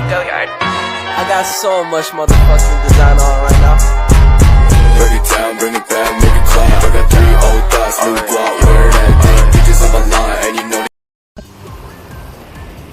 Go yard. I got so much motherfucking design on right now. Break it down, bring it back, make it clap. I got 3 old thoughts, new guap, where that thing. Bitches on my line, and you know.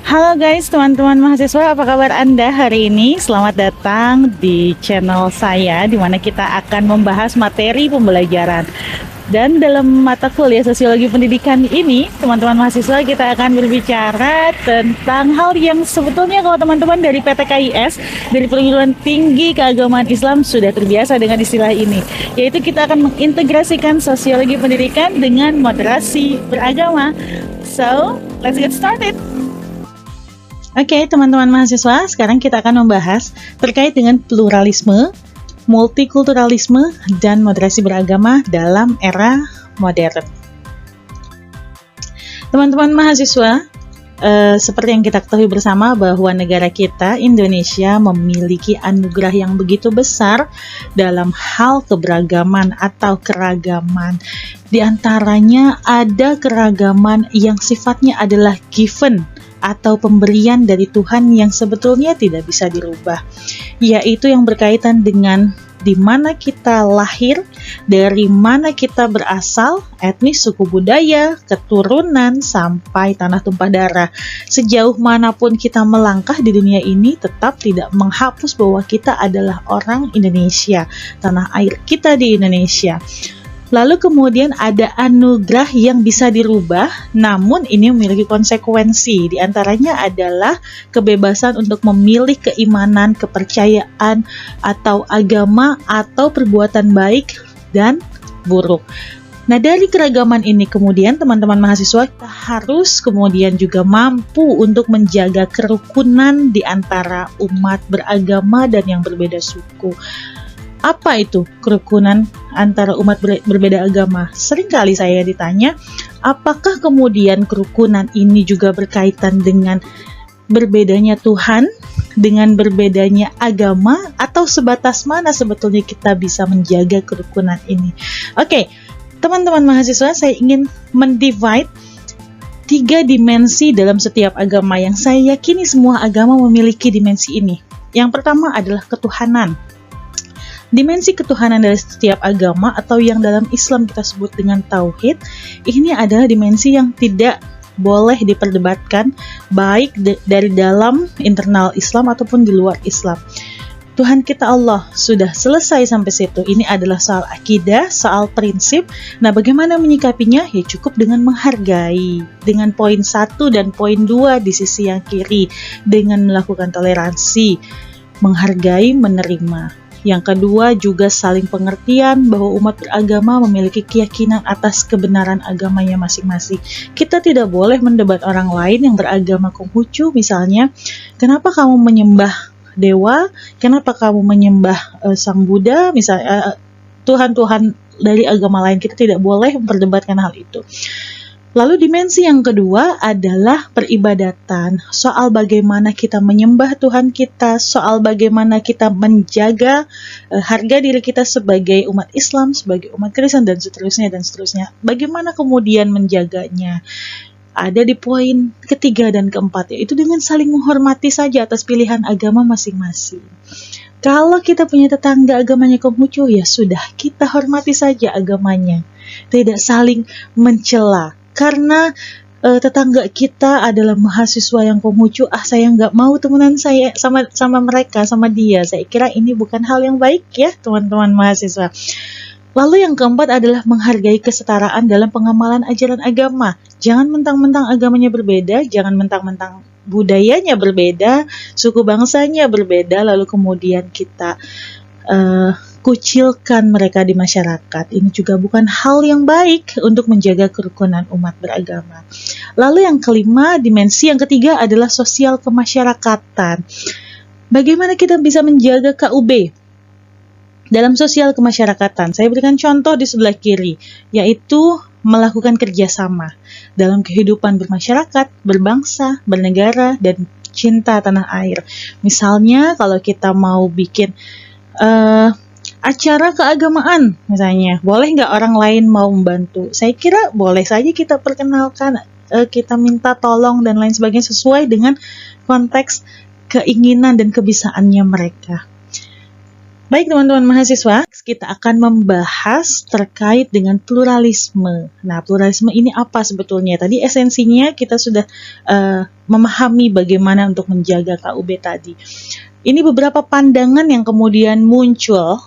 Halo guys, teman-teman mahasiswa, apa kabar Anda hari ini? Selamat datang di channel saya, di mana kita akan membahas materi pembelajaran. Dan dalam mata kuliah Sosiologi Pendidikan ini, teman-teman mahasiswa, kita akan berbicara tentang hal yang sebetulnya kalau teman-teman dari PTKIS, dari Perguruan Tinggi Keagamaan Islam, sudah terbiasa dengan istilah ini, yaitu kita akan mengintegrasikan Sosiologi Pendidikan dengan moderasi beragama. So, let's get started. Oke, teman-teman mahasiswa, sekarang kita akan membahas terkait dengan pluralisme, multikulturalisme, dan moderasi beragama dalam era modern. Teman-teman mahasiswa, seperti yang kita ketahui bersama bahwa negara kita, Indonesia, memiliki anugerah yang begitu besar dalam hal keberagaman atau keragaman. Di antaranya ada keragaman yang sifatnya adalah given, atau pemberian dari Tuhan yang sebetulnya tidak bisa dirubah, yaitu yang berkaitan dengan di mana kita lahir, dari mana kita berasal, etnis, suku budaya, keturunan, sampai tanah tumpah darah. Sejauh manapun kita melangkah di dunia ini, tetap tidak menghapus bahwa kita adalah orang Indonesia, tanah air kita di Indonesia. Lalu kemudian ada anugerah yang bisa dirubah, namun ini memiliki konsekuensi. Di antaranya adalah kebebasan untuk memilih keimanan, kepercayaan, atau agama, atau perbuatan baik dan buruk. Nah, dari keragaman ini kemudian teman-teman mahasiswa kita harus kemudian juga mampu untuk menjaga kerukunan di antara umat beragama dan yang berbeda suku. Apa itu kerukunan antara umat berbeda agama? Seringkali saya ditanya, apakah kemudian kerukunan ini juga berkaitan dengan berbedanya Tuhan, dengan berbedanya agama, atau sebatas mana sebetulnya kita bisa menjaga kerukunan ini? Oke, teman-teman mahasiswa, saya ingin mendivide 3 dimensi dalam setiap agama yang saya yakini semua agama memiliki dimensi ini. Yang pertama adalah ketuhanan. Dimensi ketuhanan dari setiap agama atau yang dalam Islam kita sebut dengan tauhid, ini adalah dimensi yang tidak boleh diperdebatkan baik dari dalam internal Islam ataupun di luar Islam. Tuhan kita Allah sudah selesai sampai situ. Ini adalah soal akidah, soal prinsip. Nah, bagaimana menyikapinya? Ya cukup dengan menghargai, dengan poin 1 dan poin 2 di sisi yang kiri, dengan melakukan toleransi, menghargai, menerima. Yang kedua juga saling pengertian bahwa umat beragama memiliki keyakinan atas kebenaran agamanya masing-masing. Kita tidak boleh mendebat orang lain yang beragama Konghucu misalnya, kenapa kamu menyembah dewa, kenapa kamu menyembah Sang Buddha, misalnya Tuhan-Tuhan dari agama lain. Kita tidak boleh memperdebatkan hal itu. Lalu dimensi yang kedua adalah peribadatan, soal bagaimana kita menyembah Tuhan kita, soal bagaimana kita menjaga harga diri kita sebagai umat Islam, sebagai umat Kristen, dan seterusnya, dan seterusnya. Bagaimana kemudian menjaganya? Ada di poin ketiga dan keempat, yaitu dengan saling menghormati saja atas pilihan agama masing-masing. Kalau kita punya tetangga agamanya Konghucu, ya sudah, kita hormati saja agamanya. Tidak saling mencela. Karena tetangga kita adalah mahasiswa yang Konghucu, saya nggak mau temenan saya sama mereka, sama dia. Saya kira ini bukan hal yang baik ya, teman-teman mahasiswa. Lalu yang keempat adalah menghargai kesetaraan dalam pengamalan ajaran agama. Jangan mentang-mentang agamanya berbeda, jangan mentang-mentang budayanya berbeda, suku bangsanya berbeda, lalu kemudian kita kucilkan mereka di masyarakat. Ini juga bukan hal yang baik untuk menjaga kerukunan umat beragama. Lalu yang kelima, dimensi yang ketiga adalah sosial kemasyarakatan. Bagaimana kita bisa menjaga KUB dalam sosial kemasyarakatan? Saya berikan contoh di sebelah kiri, yaitu melakukan kerjasama dalam kehidupan bermasyarakat, berbangsa, bernegara, dan cinta tanah air. Misalnya kalau kita mau bikin acara keagamaan misalnya, boleh nggak orang lain mau membantu? Saya kira boleh saja kita perkenalkan, kita minta tolong dan lain sebagainya sesuai dengan konteks keinginan dan kebisaannya mereka. Baik teman-teman mahasiswa, kita akan membahas terkait dengan pluralisme. Nah, pluralisme ini apa sebetulnya? Tadi esensinya kita sudah memahami bagaimana untuk menjaga KUB tadi. Ini beberapa pandangan yang kemudian muncul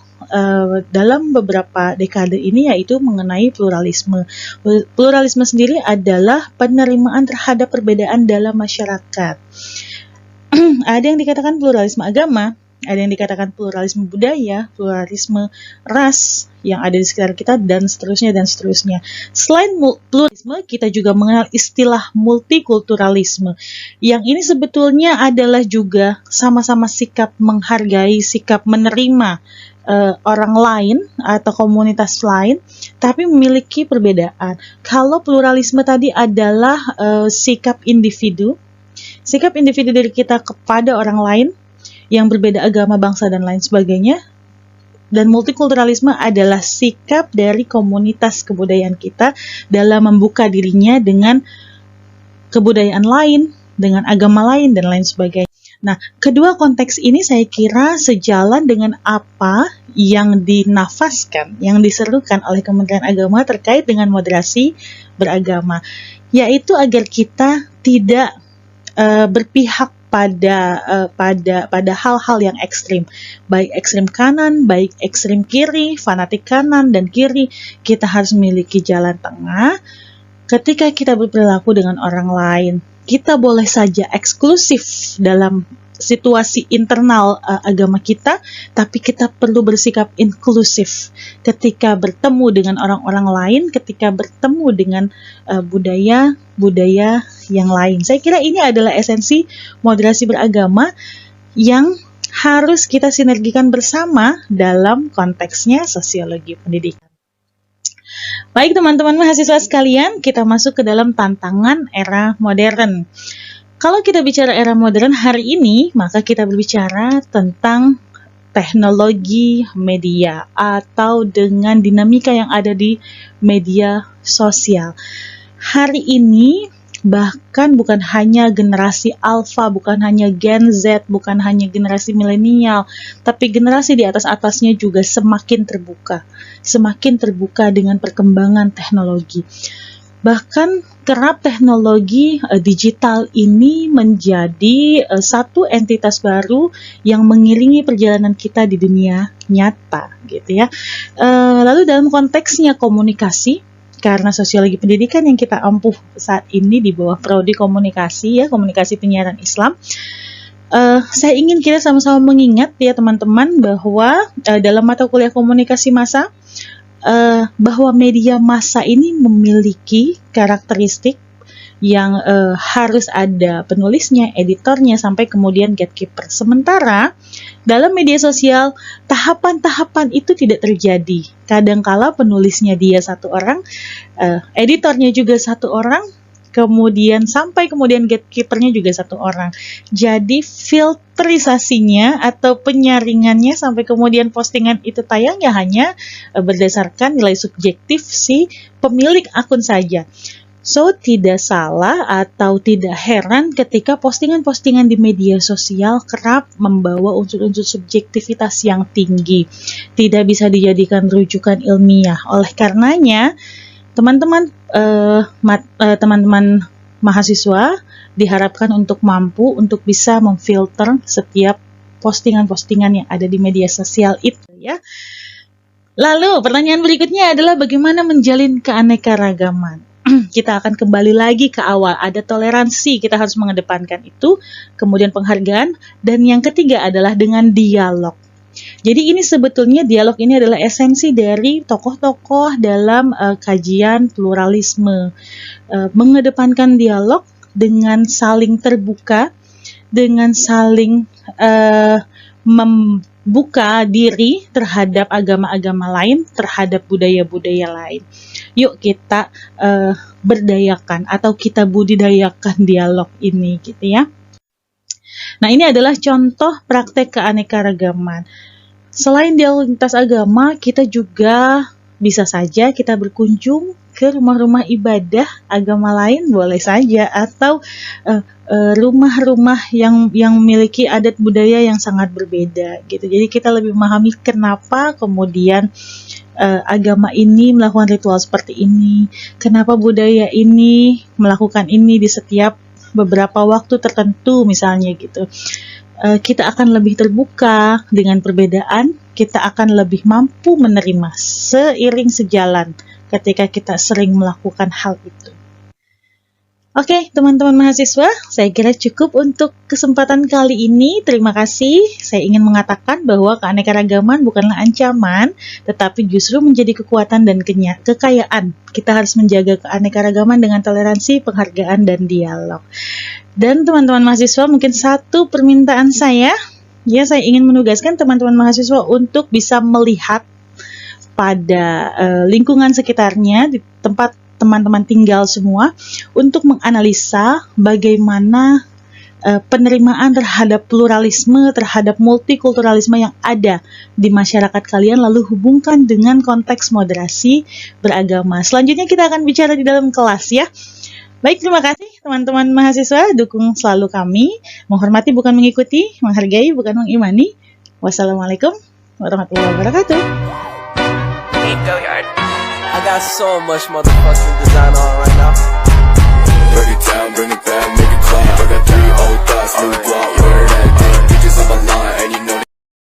dalam beberapa dekade ini, yaitu mengenai pluralisme. Pluralisme sendiri adalah penerimaan terhadap perbedaan dalam masyarakat. Ada yang dikatakan pluralisme agama, ada yang dikatakan pluralisme budaya, pluralisme ras yang ada di sekitar kita, dan seterusnya dan seterusnya. Selain pluralisme, kita juga mengenal istilah multikulturalisme. Yang ini sebetulnya adalah juga sama-sama sikap menghargai, sikap menerima orang lain atau komunitas lain, tapi memiliki perbedaan. Kalau pluralisme tadi adalah sikap individu dari kita kepada orang lain yang berbeda agama, bangsa, dan lain sebagainya. Dan multikulturalisme adalah sikap dari komunitas kebudayaan kita dalam membuka dirinya dengan kebudayaan lain, dengan agama lain, dan lain sebagainya. Nah, kedua konteks ini saya kira sejalan dengan apa yang dinafaskan, yang diserukan oleh Kementerian Agama terkait dengan moderasi beragama, yaitu agar kita tidak berpihak pada hal-hal yang ekstrim, baik ekstrim kanan, baik ekstrim kiri, fanatik kanan dan kiri. Kita harus memiliki jalan tengah. Ketika kita berperilaku dengan orang lain, kita boleh saja eksklusif dalam situasi internal agama kita, tapi kita perlu bersikap inklusif ketika bertemu dengan orang-orang lain, ketika bertemu dengan budaya yang lain. Saya kira ini adalah esensi moderasi beragama yang harus kita sinergikan bersama dalam konteksnya sosiologi pendidikan. Baik teman-teman mahasiswa sekalian, kita masuk ke dalam tantangan era modern. Kalau kita bicara era modern hari ini, maka kita berbicara tentang teknologi media atau dengan dinamika yang ada di media sosial. Hari ini bahkan bukan hanya generasi alfa, bukan hanya Gen Z, bukan hanya generasi milenial, tapi generasi di atas-atasnya juga semakin terbuka dengan perkembangan teknologi. Bahkan kerap teknologi digital ini menjadi satu entitas baru yang mengiringi perjalanan kita di dunia nyata, gitu ya. Lalu dalam konteksnya komunikasi, karena sosiologi pendidikan yang kita ampuh saat ini di bawah prodi komunikasi, ya, komunikasi penyiaran Islam, saya ingin kita sama-sama mengingat ya teman-teman bahwa dalam mata kuliah komunikasi massa, bahwa media massa ini memiliki karakteristik yang harus ada penulisnya, editornya, sampai kemudian gatekeeper. Sementara dalam media sosial, tahapan-tahapan itu tidak terjadi. Kadangkala penulisnya dia satu orang, editornya juga satu orang, kemudian gatekeepernya juga satu orang. Jadi filterisasinya atau penyaringannya sampai kemudian postingan itu tayang ya hanya berdasarkan nilai subjektif si pemilik akun saja. So, tidak salah atau tidak heran ketika postingan-postingan di media sosial kerap membawa unsur-unsur subjektivitas yang tinggi. Tidak bisa dijadikan rujukan ilmiah. Oleh karenanya, teman-teman mahasiswa diharapkan untuk mampu untuk bisa memfilter setiap postingan-postingan yang ada di media sosial itu, ya. Lalu pertanyaan berikutnya adalah bagaimana menjalin keanekaragaman. Kita akan kembali lagi ke awal, ada toleransi, kita harus mengedepankan itu, kemudian penghargaan, dan yang ketiga adalah dengan dialog. Jadi ini sebetulnya dialog ini adalah esensi dari tokoh-tokoh dalam kajian pluralisme, mengedepankan dialog dengan saling terbuka, dengan saling membuka diri terhadap agama-agama lain, terhadap budaya-budaya lain. Yuk kita berdayakan atau kita budidayakan dialog ini, gitu ya. Nah, ini adalah contoh praktek keanekaragaman. Selain dialog lintas agama, kita juga bisa saja kita berkunjung ke rumah-rumah ibadah agama lain, boleh saja, atau rumah-rumah yang memiliki adat budaya yang sangat berbeda gitu. Jadi kita lebih memahami kenapa kemudian agama ini melakukan ritual seperti ini, kenapa budaya ini melakukan ini di setiap beberapa waktu tertentu misalnya gitu. Kita akan lebih terbuka dengan perbedaan, kita akan lebih mampu menerima seiring sejalan ketika kita sering melakukan hal itu. Oke, teman-teman mahasiswa, saya kira cukup untuk kesempatan kali ini. Terima kasih. Saya ingin mengatakan bahwa keanekaragaman bukanlah ancaman, tetapi justru menjadi kekuatan dan kekayaan. Kita harus menjaga keanekaragaman dengan toleransi, penghargaan, dan dialog. Dan teman-teman mahasiswa, mungkin satu permintaan saya ingin menugaskan teman-teman mahasiswa untuk bisa melihat pada lingkungan sekitarnya, di tempat teman-teman tinggal semua, untuk menganalisa bagaimana penerimaan terhadap pluralisme, terhadap multikulturalisme yang ada di masyarakat kalian, lalu hubungkan dengan konteks moderasi beragama. Selanjutnya kita akan bicara di dalam kelas ya. Baik, terima kasih teman-teman mahasiswa, dukung selalu kami, menghormati bukan mengikuti, menghargai bukan mengimani. Wassalamualaikum warahmatullahi wabarakatuh. I got so much motherfucking design on right now. Break it down, bring it back, make it clap. I got 3 old thoughts, new guap.